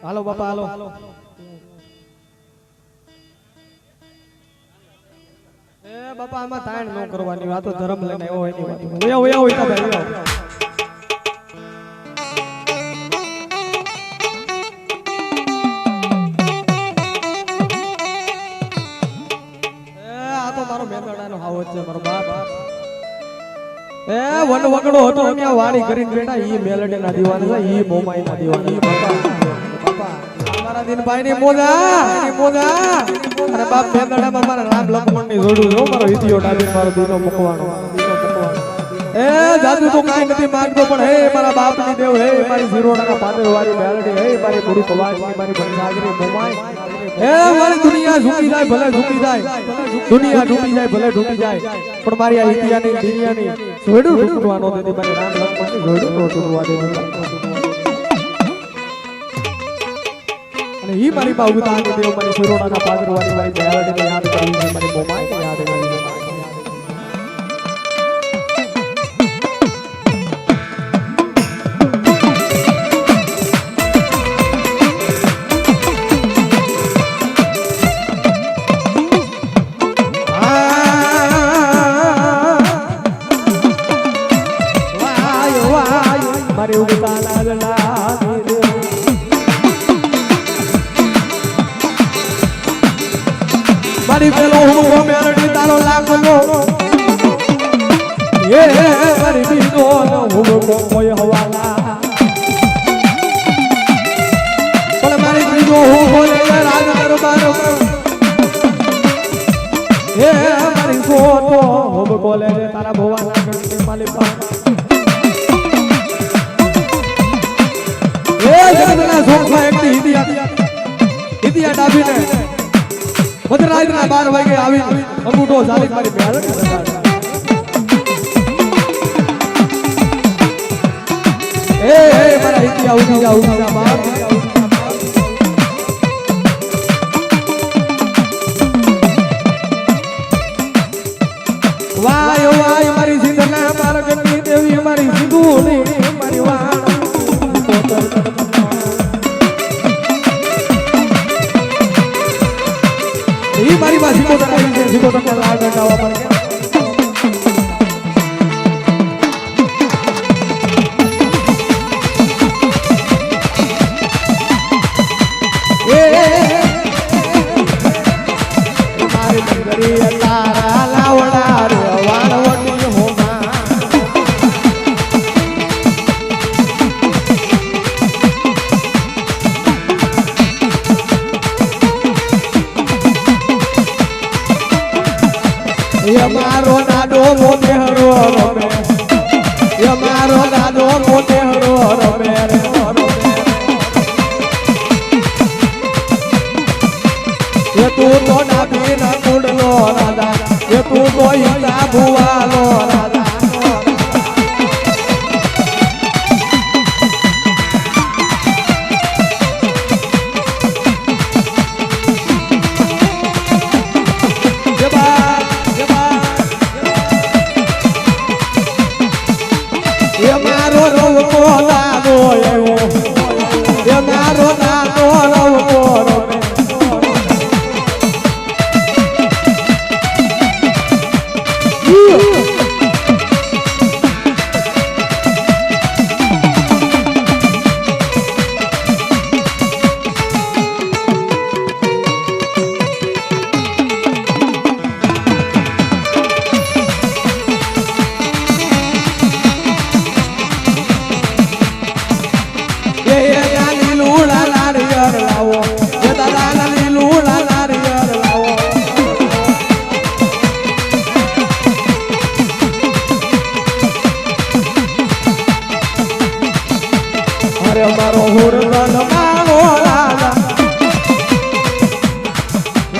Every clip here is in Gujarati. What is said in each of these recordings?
હાલો બાપા હાલો એ બાપા આમાં તાણ ન કરવાની વાતો ધર્મ લઈને આવ્યો એની વાત ઓયા ઓયા ઓયા ભાઈ આ તો મારો મેંદડાનો હાવત છે મારો બાપ એ વન વગડો હતો કે વાડી કરીને બેઠા ઈ મેલડી ના દીવાન છે ઈ મોમાઈ ના દીવાન ઈ બાપા અમારા દિનભાઈ ની મોજા અરે બાપ મેંદડામાં મારા રામ લક્ષ્મણ ની જોડું જો મારો હિતિયો ડાબી મારો દીનો મુકવાનો એ જાદુ તો કાઈ નથી માંગતો પણ હે મારા બાપ ની દેવ હે મારી જીરોડાના પાદર વાળી મેલડી હે મારી પૂરી કવાડની મારી બંધાગરી મોમાઈ હે મારી દુનિયા ઝૂકી જાય ભલે ઝૂકી જાય દુનિયા ડૂબી જાય ભલે ડૂબી જાય પણ મારી આ ઇતિહાસની દુનિયાની જોડું ડૂબવાનો દેતી મારી રામ લક્ષ્મણની જોડું ડૂબવા દેતી અને ઈ મારી બા ઉતાની દેવ મારી સુરોડાના પાદરવાળી મારી દયાળને યાદ કરી છે મારી મોમાઈને યાદ કરી છે મારી ઉગતા લાગલા મારી પેલો હું મેરડી તારો લાગલો એ મારી બીજો હું કોઈ હવાલા પણ મારી બીજો હું બોલે રાજ દરબાર એ મારી સોતો હું બોલે તારા ભવાના ગણની માલિકા જગતના સોખા એકની હિતિયા ડાબીને મધરાતના 12 વાગે આવી અંગૂઠો ઝાલી મારી મેલડી એ મારા હિતિયા ઉઠી જા બાપ વાય વાય મારી સિંધના માર્ગની દેવી મારી સિંધુની મારી વાણ ઈ મારી માં સિકોતર આવી છે સિકોતર ને લાડ ગાવા પડે એ મારી મંગરી તારા લાવડા રે વાળવટી હોમા મારો દાદો મોતે હરો રમે મારો દાદો મોતે હરો રમે રે એ તું તો ડાબી ના કુડલો રાધા એ તું તો ઈતા ભુવાલો રાધા મારો રવ કોલાનો એવો એ મારો નાનો રવ કોરો મારો હુરન માવો રાધા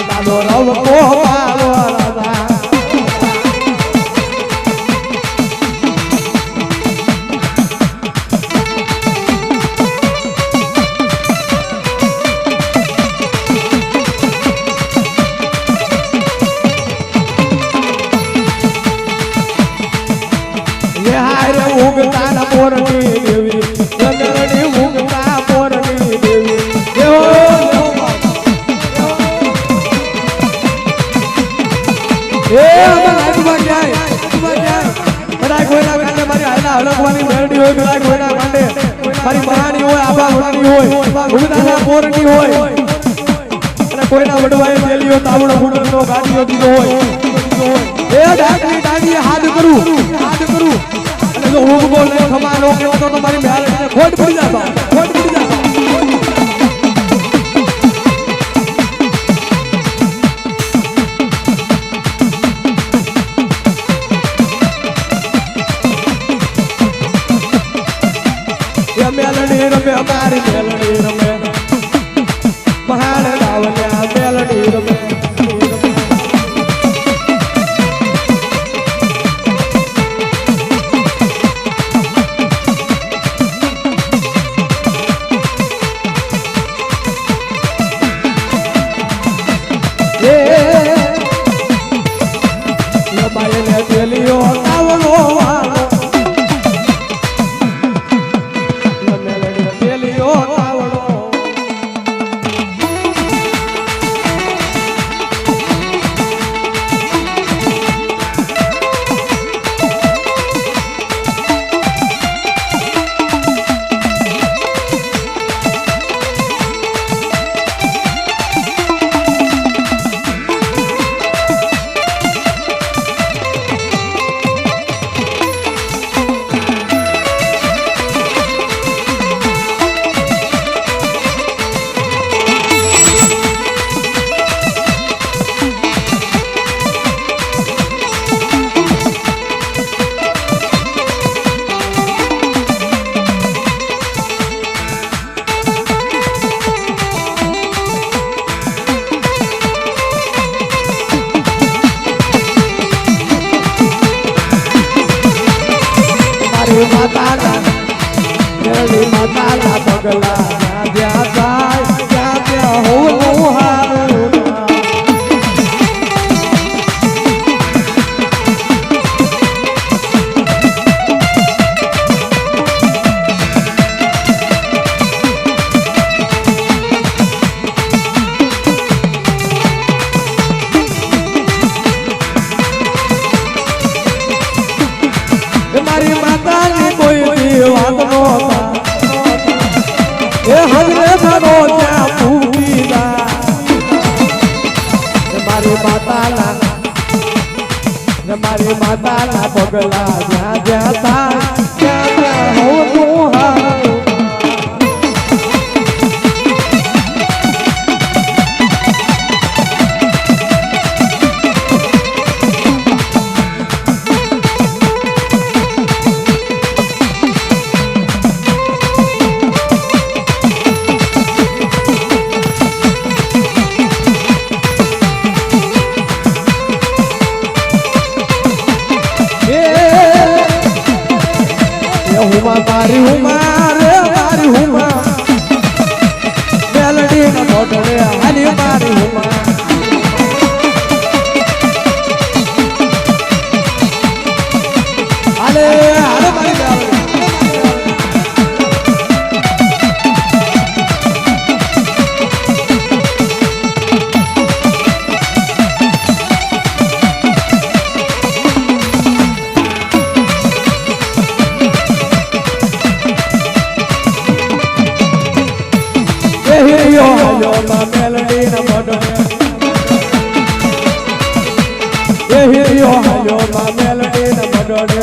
દાદો રવ કો માવો રાધા ये हारे उगता न मोरनी देवी મારી મહાની હોય આબા વડની હોય ઉગદાના પોરની હોય અને કોઈના વડવાએ દેલીઓ તાવડો ફૂટનો ગાડીઓ દીધો હોય એ ડાગી હાથ કરું અને જો હું બોલ ને ખમા નો કે તો તમારી મેલડીને ખોટ પડી જાતા મેલડી રમે અમારી મેલડી રમે મહાન ગાવલ્યા મેલડી રમે લબાઈને દેલીઓ તાવડો માતાના પગલા જ્યાં જાય ત્યાં હોવું હારું મારી માતાની કોઈ વાત નો એ હજરે ભરો ત્યાં પૂરીદા મારી માતાના પગલા જ્યાં જ્યાં થાય ત્યાં હોવું હારું મારી હુમા મેલડી ના મોઢે હાલી મારી હુમા હાલે હાલે મારી મેલડી ના મોઢે એ હિરિયો હાલ્યો માં મેલડી ના મોઢે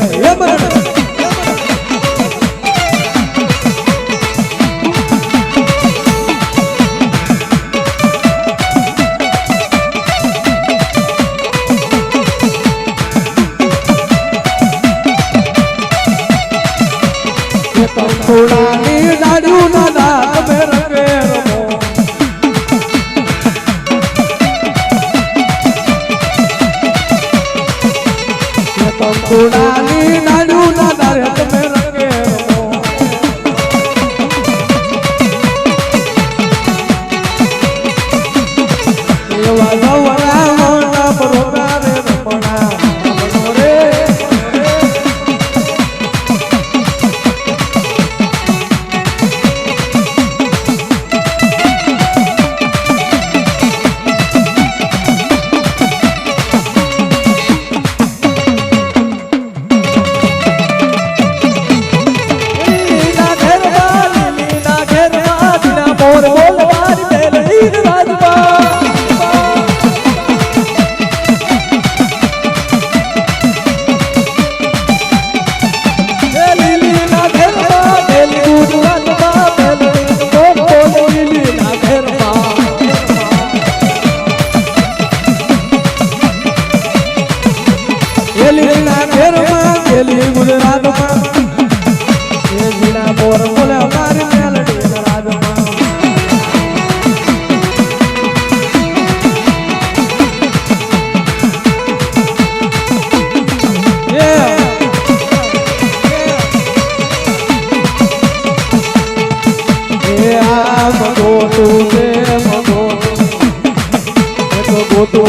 થોડાની દાડ્યું ના દાંત મે રંગે થોડાની દાડ્યું ના દાંત મે રંગે એવા નવરા મોટા પરોગા રે રમણા રે મોર બોલ મારી મેલડી રાજમાં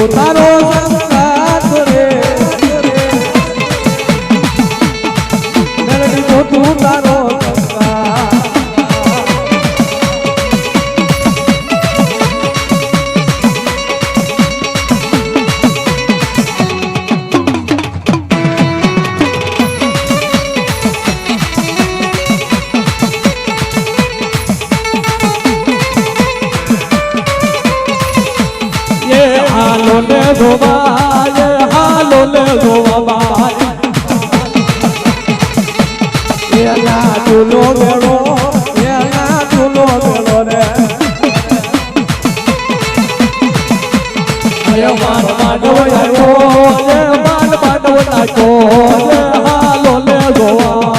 તારો સંસાર રે મેલડી તું તારો હાલો ને ધોવા એના ચૂલો બેડો એના ચૂલો બેડો રે માન માંડવો આવ્યો માન માંડવો નાખ્યો હાલો ને ધોવા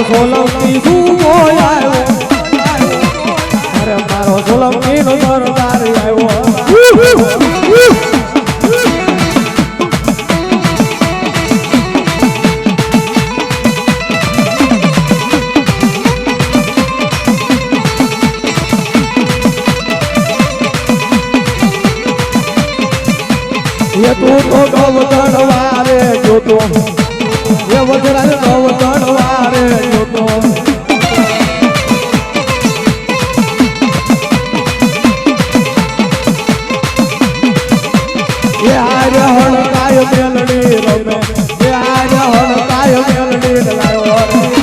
સોલંકી સુમો આવ્યો અરે મારો સોલંકી નો સરદાર આવ્યો એ તું તો ગવ તણવારે જોતો એ વજરાજ ગવ તણવારે જોતો એ આર્ય હળકાય મેલડી રમે એ આર્ય હળકાય મેલડી લાયો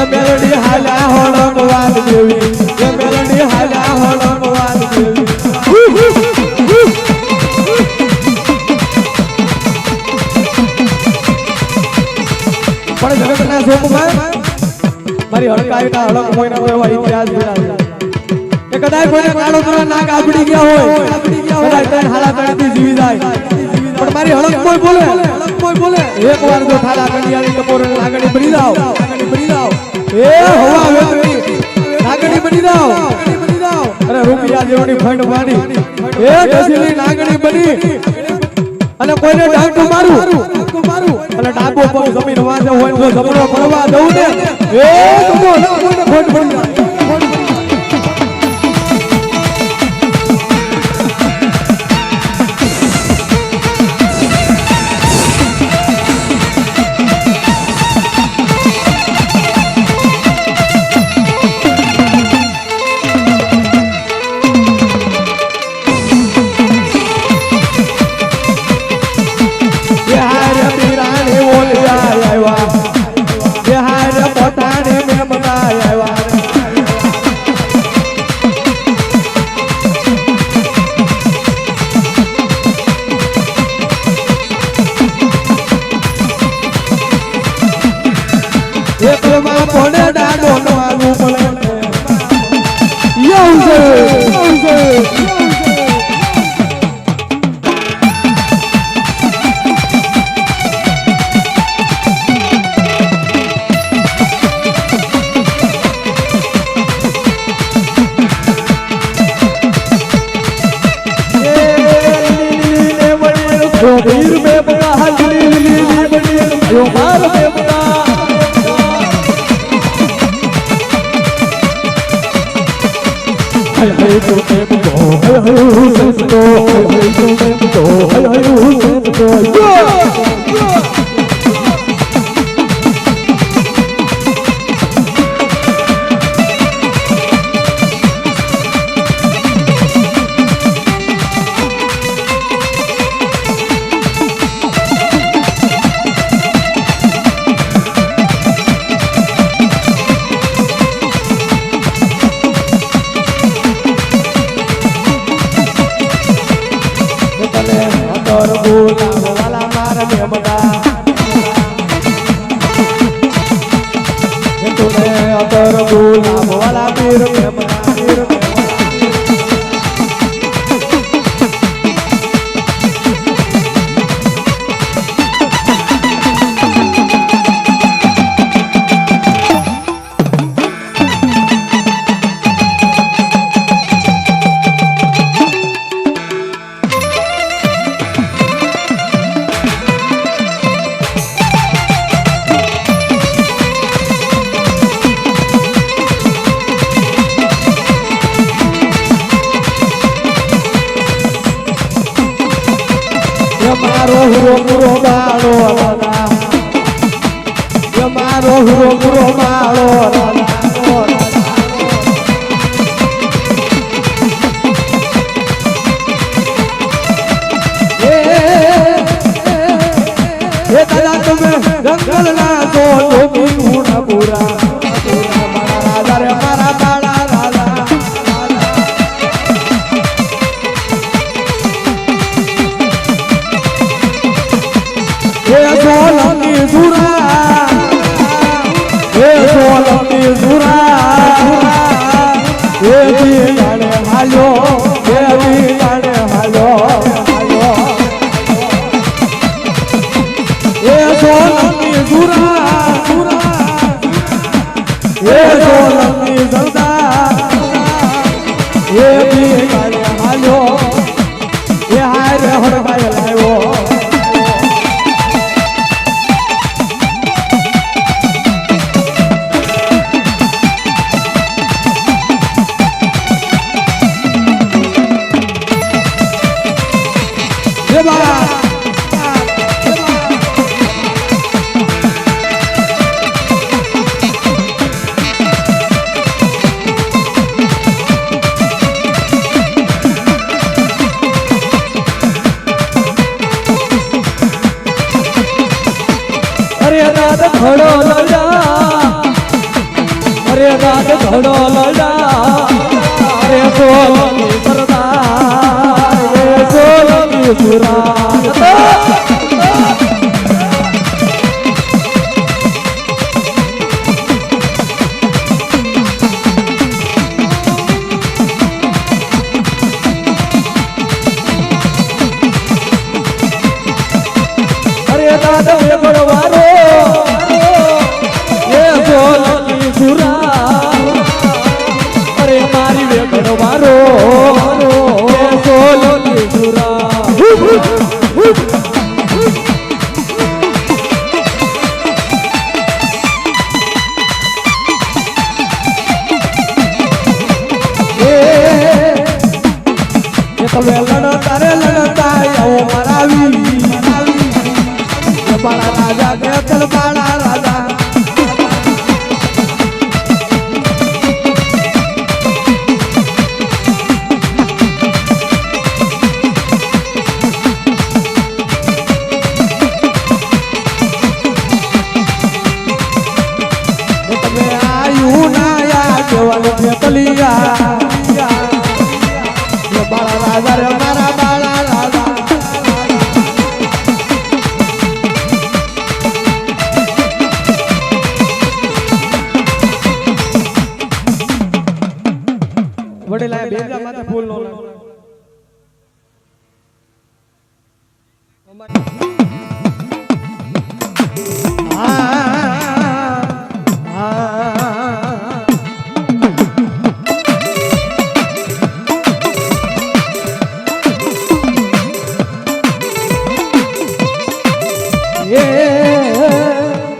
મેલડી હાલા હોળમ વાલ દેવી એ મેલડી હાલા હોળમ વાલ દેવી પણ જગતના શોકમાં મારી હડકાઈના હડક મોયના એવા ઇતિહાસ જોયા એ કદાચ કોઈને કાળો તરા નાક આપડી ગયા હોય કદાચ તને હાલા તળેથી જીવી જાય પણ મારી હડક કોઈ બોલે એકવાર જો થાલા કંડિયાની ટપોરે લાગણી બની જાવ એ હવા વેતરી નાગણી બની જાવ અરે રૂપિયા જેવડી ફંડ વાડી એ ડસીલી નાગણી બની અને કોઈને ડાંટું મારું અને ડાબો પગ જમીન વાંચે હોય તો જમણો પડવા દઉં ને એ કોઈને ફંડ બની જાય वीर में बड़ा हजली यो मार में बड़ा हाय हाय तो में बड़ा हाय हाय हुसैन तो हाय हाय तो में बड़ा हाय हाय हुसैन तो वाला मार में बता तूने अतर गुलाब वाला पीर में बता Yamaro huro muro malo alana Yamaro huro muro malo alana Ye tada tume janggal na so lobi una pura Mara raja re mara bada raja Ye solangi zura Ye solangi zura Ye dilane hayo Ye dilane hayo Ye solangi zura Ye solangi zalda Ye dilane hayo Ye haire hor bhai layo घड़ो लड़ा अरे रात घड़ो लड़ा अरे सोलंगी सरदार अरे सोलंगी सुरात अरे दादा ये बड़वारो सुरा अरे मारी वे बनवारो सोलो की सुरा ये तो वे लड़ता रे लड़ता यो मरावी ये बड़ा राजा के चल बड़ा राजा कलिया ये बड़ा राजा रे मारा बड़ा राजा વડેલા બેજા માથે ફૂલ નો લાગે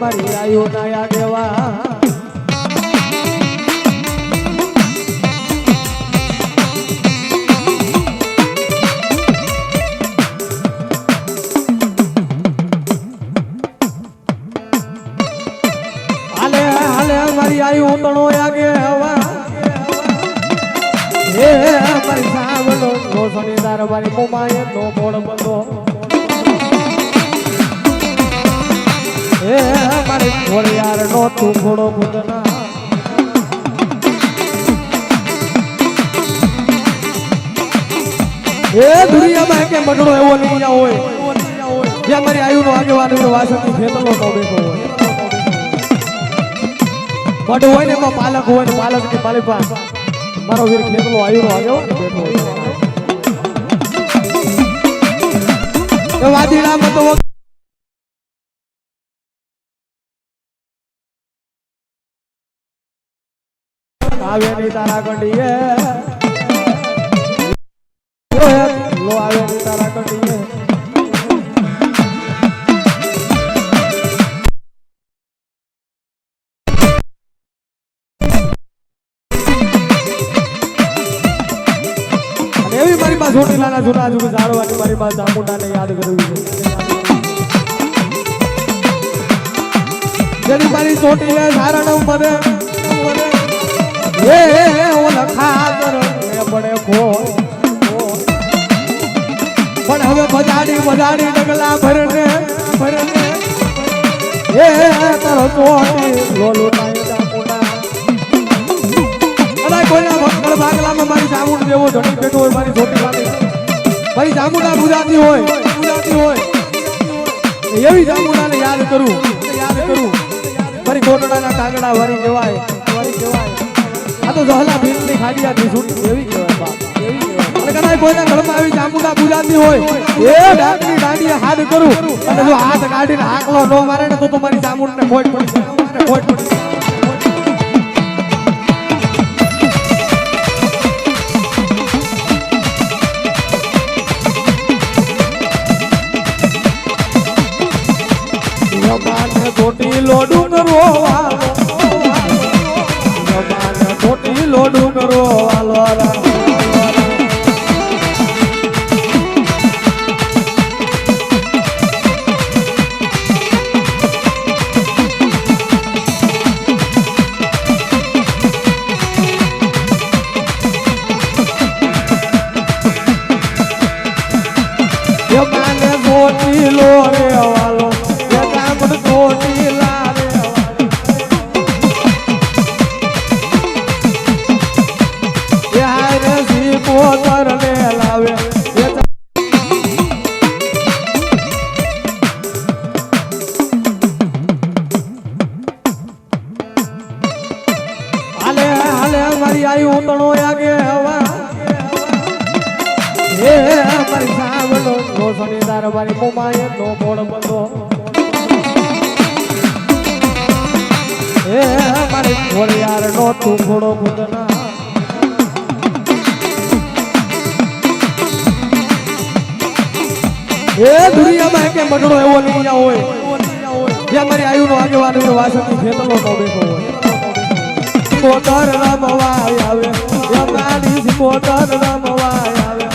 મારી આયુ ના દેવા મારી આયુ તણો આગે હવા હે મારી સાવલો નો સનીદાર મારી મોમાએ નો મોડ બંધો હે મારી ઘોડિયાર નો તું ઘોડો બુદના એ દુનિયામાં કે મડડો એવો નહીં હોય જ્યાં મારી આયુ નો આગેવાન વાસણની ખેતલો નો બેઠો હોય બડ હોય ને એમાં પાલક હોય ને પાલક ની પાલીપા મારો વીર ખેતલો આયુનો આવ્યો બેઠો એ વાદીડા માં તો આવે ની તારા કંડીએ લો આવે ની તારા કંડીએ છોટીલાના જૂના જૂના ઝાડવાની મારી માં ચામુંડાને યાદ કરવી છે જેની મારી ચોટીલે ધારણ મને એ ઓલખા કર એ પડે ખો પણ હવે બજાડી ડગલા ભરને એ તારો ચોટી લોલો નાય ચામુંડા અલા કોઈના ભક્કડ ભાગલામાં મારી ચામુંડ દેવો ધણી બેઠો હોય મારી ચોટીલાની મારી ચામુંડા પૂજાતી હોય એવી ચામુંડાને યાદ કરું મારી કોટડાના કાગડા વારી કહેવાય આ તો જહલા ભીલની ખાડિયાથી છૂટી એવી કહેવાય બાપ અને કદાચ કોઈના ઘરમાં આવી ચામુંડા પૂજાતી હોય એ ડાકની દાંડીએ હાથ કરું અને જો હાથ કાઢીને હાકલો ન મારે ને તો મારી ચામુંડને ખોટ પડી ચોટીલો ડુંગરો વાલો ચોટીલો ડુંગરો વાલો ચોટીલો રે વાલો મારી આયુ તણો આગે હવા હે મારી સાવલો નો સનીદાર મારી મોમાએ નો મોડ બંધો હે મારી ઘોડિયાર નો તું ઘોડો બુદના એ દુનિયામાં કે મડડો એવો નહીં હોય જ્યાં મારી આયુનો આગેવાન વાસણની ખેતલો નો બેઠો હોય મોટર રમવા આવે યમાની મોટર રમવા આવે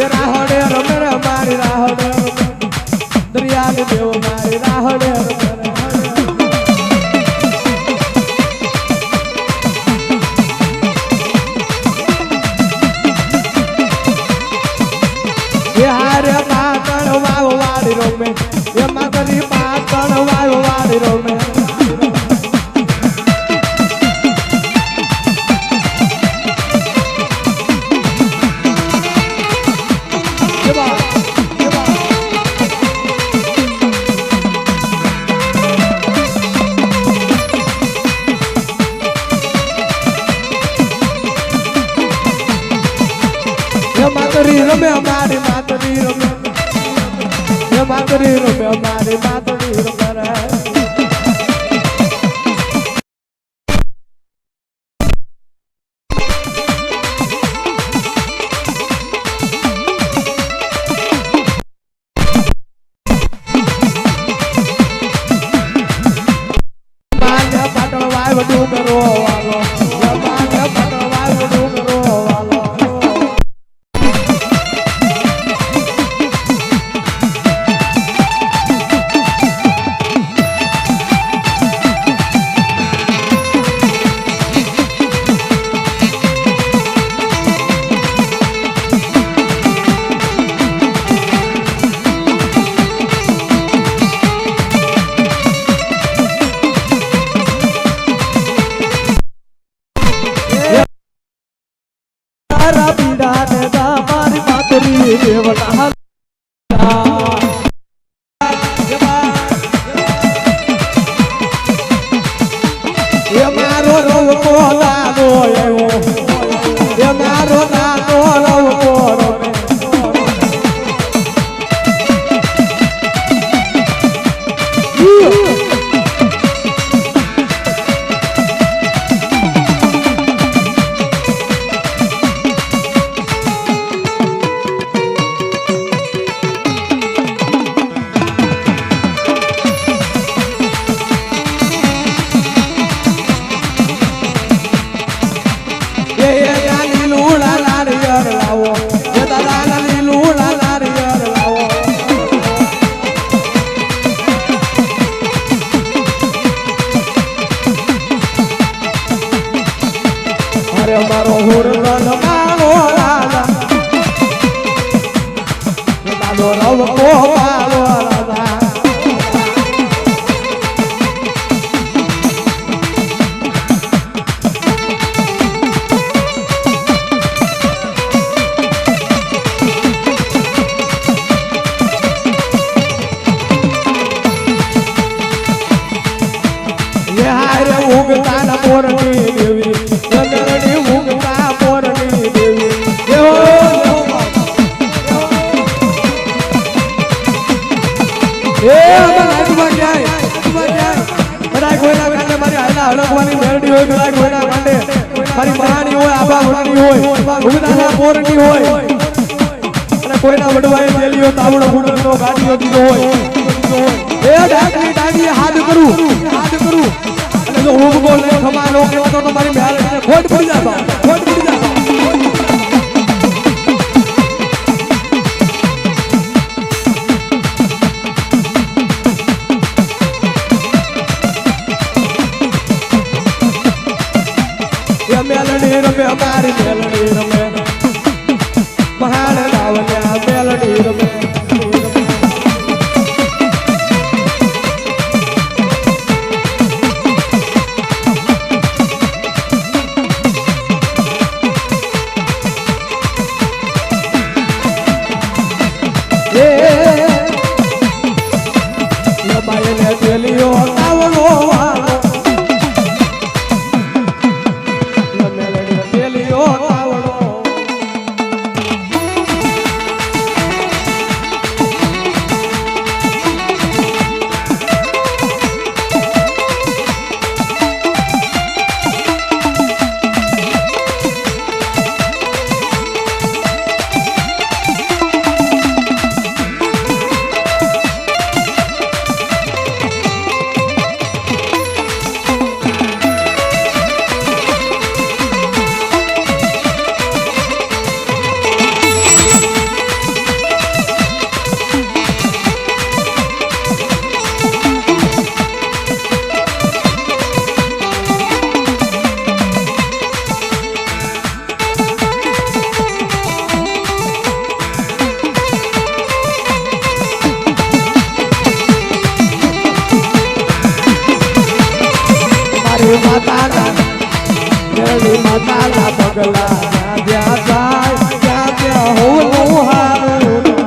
રાહડે રમે મારી રાહડે દરિયાની દેવ મારી રાહડે માતરી રમે મારી માતરી રમે માતરી રમે મારી માતરી રમે કોઈના વડવાએ દેલીઓ તાવડો ફૂટનો ગાડીઓ દીધો હોય એ ડાકની ડાગી હાથ કરું અને જો હું ગોલ ને ખમાનો કેવો તો તમારી મેળે ખોટ પડી જાય મેલડી રમે અમારી મેલડી રમે મહાન રાવણ્યા મેલડી રમે બાઈને દેલીઓ તાવડો વાળો માતાના પગલા જ્યાં જાય ત્યાં હોવું હારું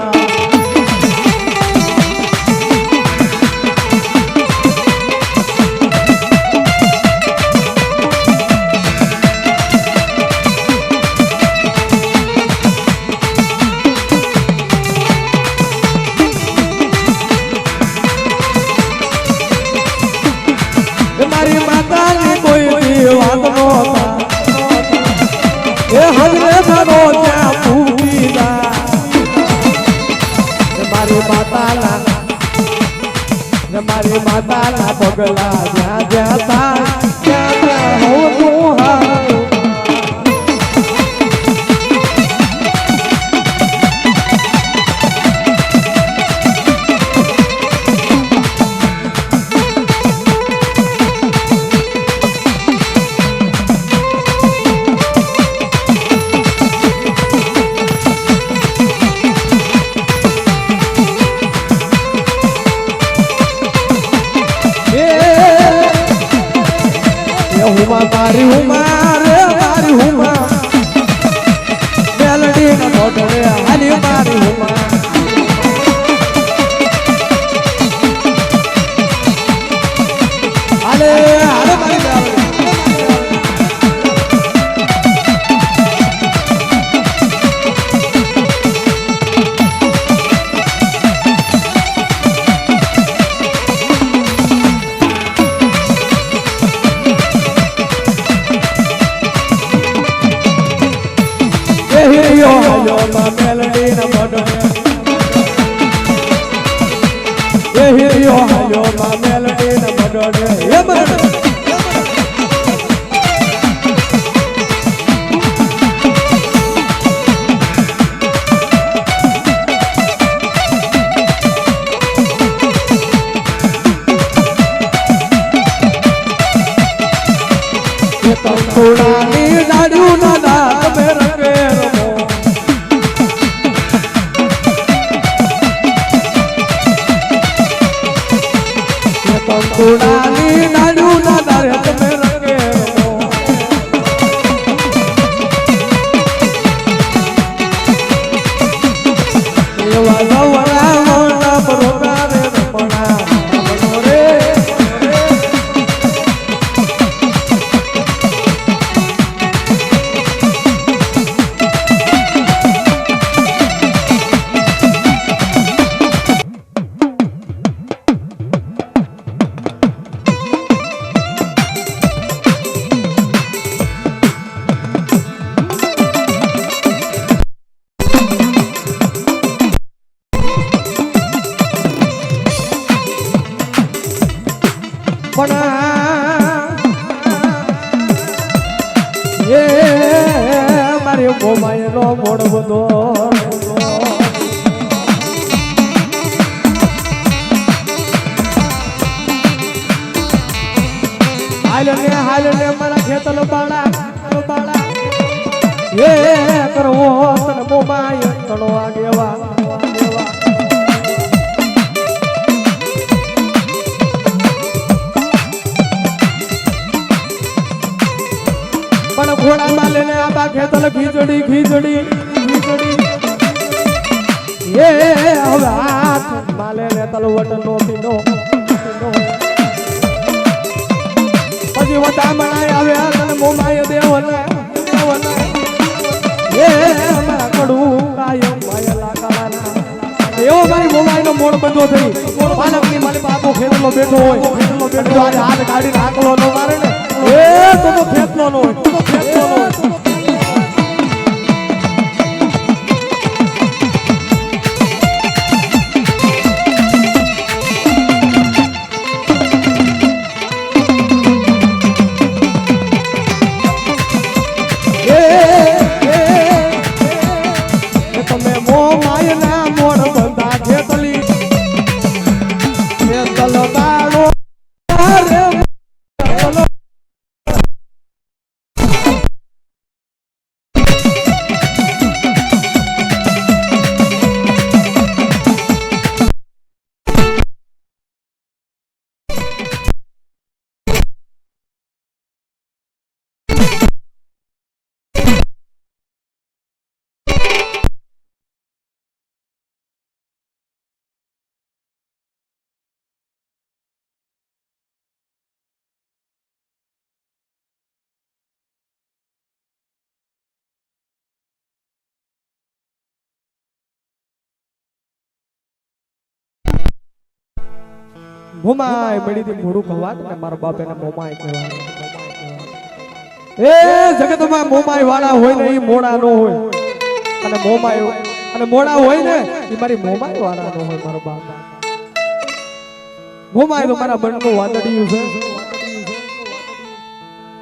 મારી ઉમા રે મારી ઉમા મેલડી નો મોઢો રે હાલી મારી ઉમા હાલે હાલે મારી કંકુડાની ડાળ્યું ના દાગ મે રંગે રમો કંકુડાની ડાળ્યું ના દાગ મે રંગે રમો એવા ગવરા મોટા બરોબર રે રમણા રે મારી મોમાય નો મોડ બધો હાલ ને મારા ખેતર બાળા એ કરવો તને મોમાય તણો આગેવા ઘોડા માં લેને આબા ખેતલ ખીચડી એ હવે હાથ માલે ને તલવટ નો પીનો પછી વટામણા આવે તને મોમાય દેવના એ મારા કડું કાયમ માયલા કાળાના એવો મારી મોમાય નો મોડ બંધો થઈ પાલક ની મારી બાપો ખેતલો બેઠો હોય હાથ કાઢી નાખલો નો મારે ને એ તો ફેતલો નો હોય તમે મોમાય ના મોડ બંધા ખેતલી ખેતલ બાળો મોમાય મળી થી મોડું ખવાત ને મારા બાપ એને મોમાય કહેવાય એ જગતમાં મોમાય વાળા હોય ને એ મોડા નો હોય અને મોડા હોય ને એ મારી મોમાય વાળા નો હોય મારો બાપ મોમાય તો મારા મનનું વાદળિયું છે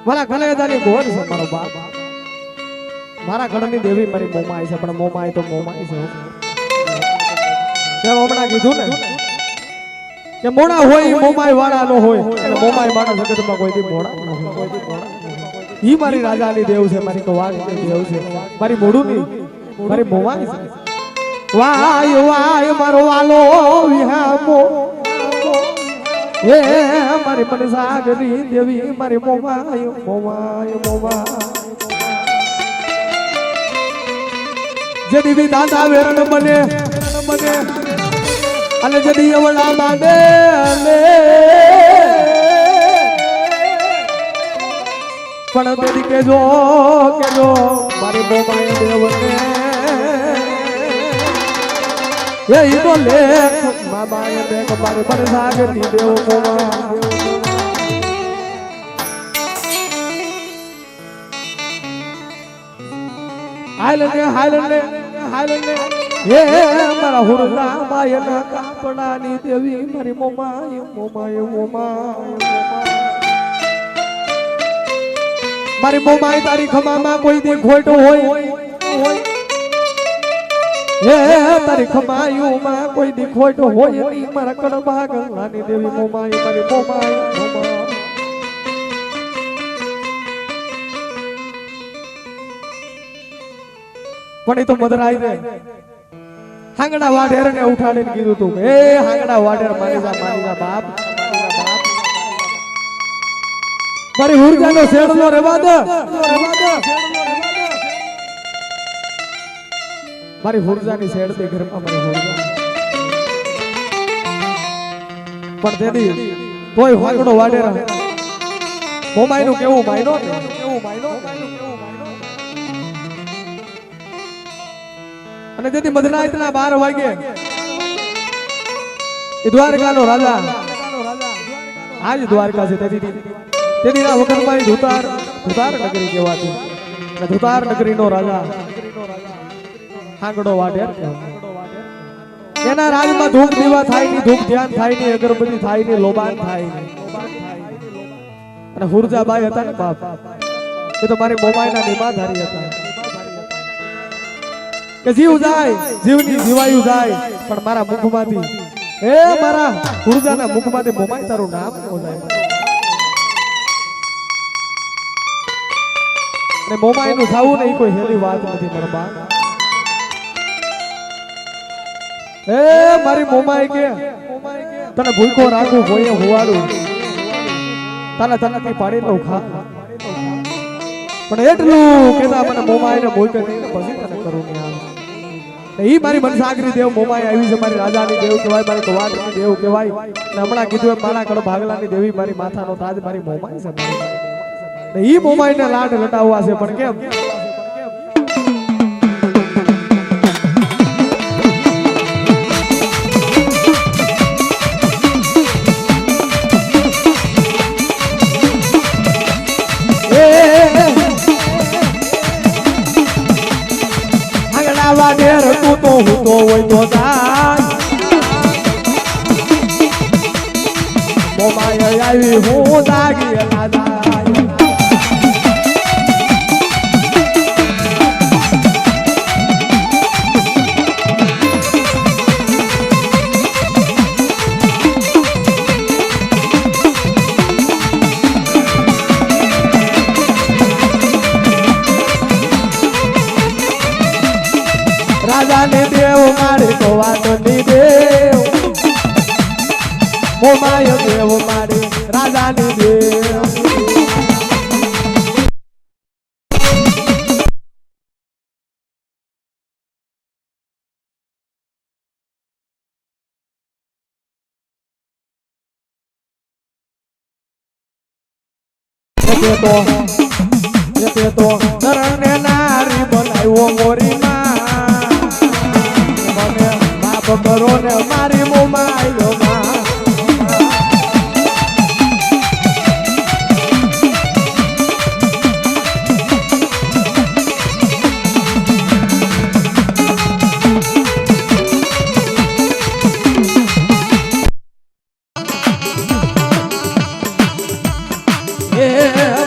મારા કલેદાની ઘોર છે મારો બાપ મારા ઘરની દેવી મારી મોમાય છે પણ મોમાય તો મોમાય છે મેં હમણાં કીધું ને કે મોડા હોય મોમાય વાળા નો હોય એટલે મોમાય વાળા જગતમાં કોઈ દી મોડા ન હોય ઈ મારી રાજાની દેવ છે મારી કવાળની દેવ છે મારી મોડું ની મારી મોમાય છે વાય વાય મારો વાલો વિહામો એ મારી મનસાગરી દેવી મારી મોમાય મોમાય મોમાય જેની બી દાદા વેરણ બને અને જેની અવળા માંડે પણ તેની કેજો મારી મોમાય દેવને એ ઈનો લેખ મામાએ દેખ મારી મનસાગરી દેવ મોમા હાલને હે મારા હુરલા માયના કાપડાની દેવી મારી મોમાય મારી મોમાય તારી ખમામાં કોઈ દી ખોટો હોય હે તારી ખમાયુમાં કોઈ દી ખોટો હોય નહીં મારા કડબા ગંગાની દેવી મોમાય મારી મોમાય પણ એ તો મદરાઈ દે હાંગડા વાઢેર ને ઉઠાડીને કીધું તું એ હાંગડા વાઢેર મારી જા બાપ મારી હુરજાનો શેડલો રેવા દે મારી હુરજાની શેડ તે ઘરમાં મારી હુરજા પણ તેદી તોય હાંગડો વાઢેર મોમાઈનું કેવું માયનો અને તેથી મધનાઈતના 12 વાગે એ દ્વારકાનો રાજા આજ દ્વારકા છે તેથી આ વખતમાં ધુતાર નગરી કહેવાતી અને ધુતાર નગરીનો રાજા હાંગડો વાઢેર એના રાજમાં ધૂપ દીવા થાય ની ધૂપ ધ્યાન થાય ની અગરબત્તી થાય ની લોબાન થાય ની અને હુરજાબાઈ હતા ને બાપ એ તો મારી મોમાઈના નિમાધારી હતા કે જીવ જાય જીવની જીવાયું જાય પણ મારા મુખમાંથી એ મારા હુરજાના મુખમાંથી મોમાઈ તારું નામ ન જાય ને મોમાઈનું થાવું ને કોઈ હેલી વાત નથી મારા બા એ મારી મોમાઈ કે તને ભૂખો રાખું ભોયે હુવાડું તને પાડી લઉં ખા પણ એટલું કેતા મને મોમાઈને ભૂખ નહીં પછી તને કરું ઈ મારી મનસાગરી દેવ મોમાઈ આવી છે મારી રાજાની દેવ કહેવાય મારી કવાટની દેવ કહેવાય અને હમણાં કીધું એમ મારા કડો ભાગલાની દેવી મારી માથાનો તાજ મારી મોમાઈ છે ઈ મોમાઈને લાડ લટાવવા છે પણ કેમ વાઢેર તું તો હું તો હોય તો જાય મોમાય આવી હું જાગી જાય રાજાની દેવ મારી તો વાતની દેવ મોમાય દેવ મારી રાજાની દેવ તો નરને નારી બનાવ્યો મોરી કરો ને મારી મોમાઈઓ એ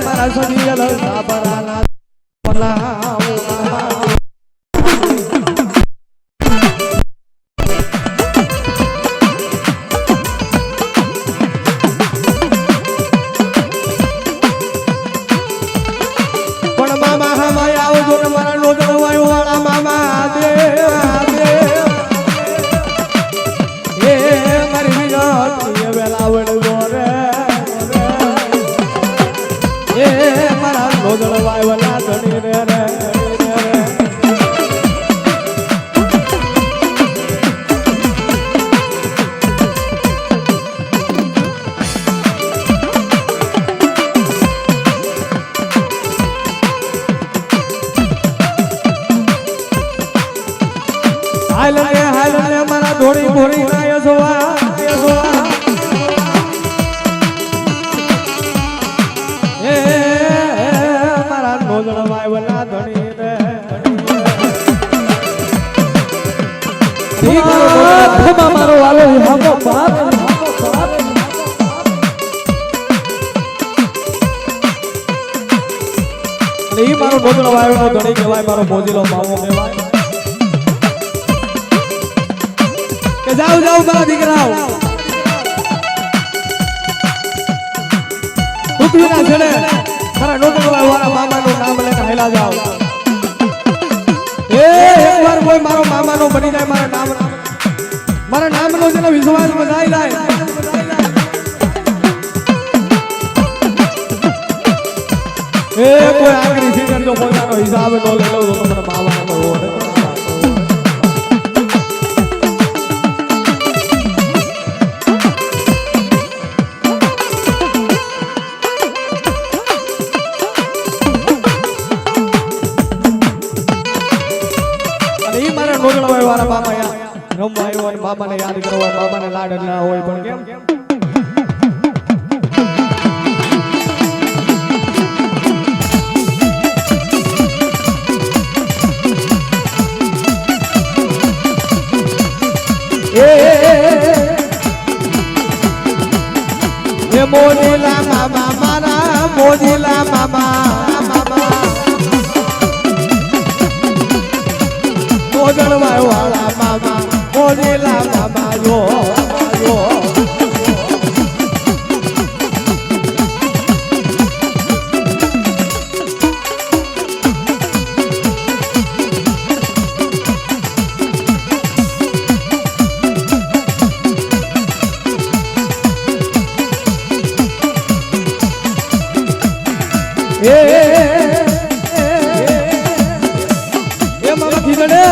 મારા સજીલ સાબરાના હાલ ને મારા ધોળી ભોળી ના યસવા એ મારા નોજણ વાયવલા ધણી રે મારો વાલો હામો બાપ ઈ મારો નોજણ વાયવનો ધણી કહેવાય મારો મોજીલો મામો કહેવાય જાઓ જાઓ મારા દીકરાઓ પૃથ્વીના છેડે મારા નોતરવા વાળા મામાનું નામ લઈને હેલા જાઓ એ એકવાર કોઈ મારો મામાનો બની જાય મારા નામનો જેનો વિશ્વાસ વધાઈ જાય એ કોઈ આખરી સિઝન જો પોતાનો હિસાબ ન લઈ લો તો તમને માવાનો હોય વાળા બાબા રમવા આવ્યો અને બાબાને યાદ કરવા બાબાને લાડ ના હોય પણ કેમ એ મોજીલા મામા મારા મોજીલા મામા મોજણવા વાળા મામા મોજીલા મામા જો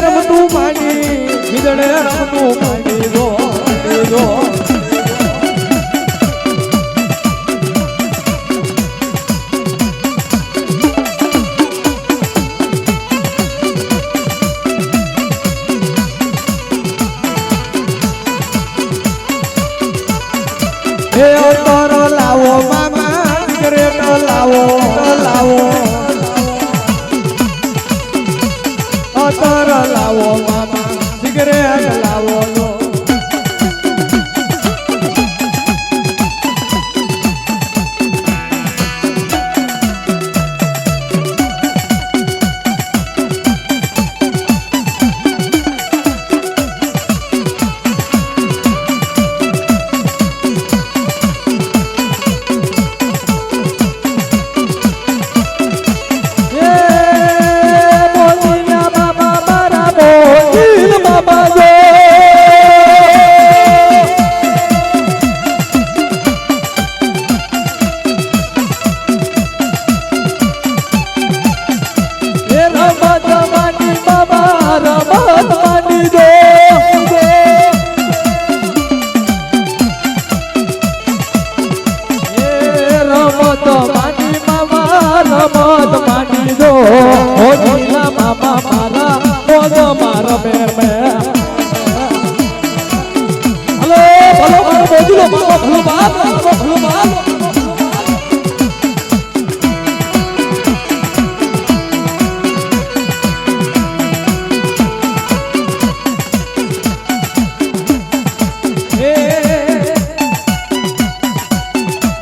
રમતું માંડી જો તોરો લાવો મામા સિગરેટ લાવો તોરો લાવો મામા સિગરેટ લાવો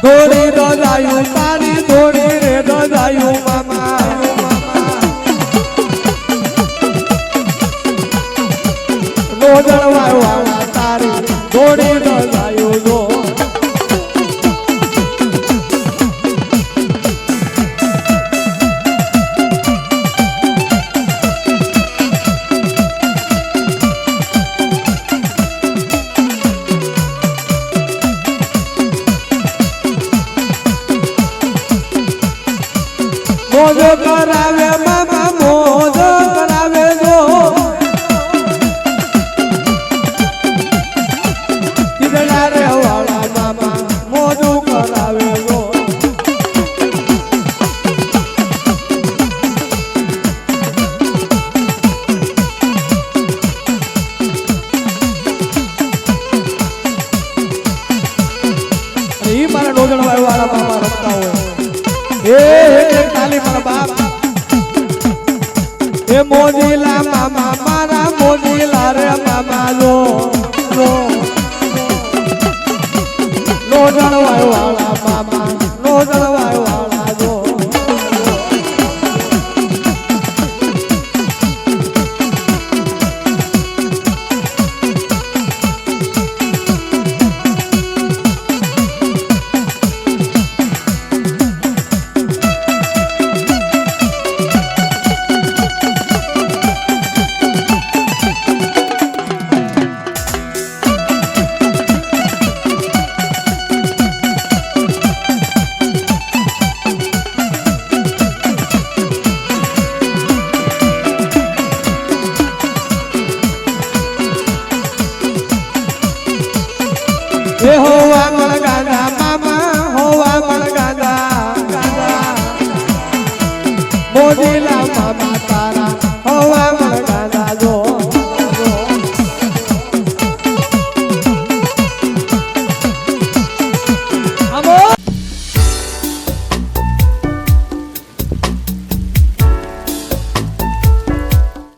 થોડી તો જાયું પાણી થોડી રે તો જાયું મામા નો જણવાયો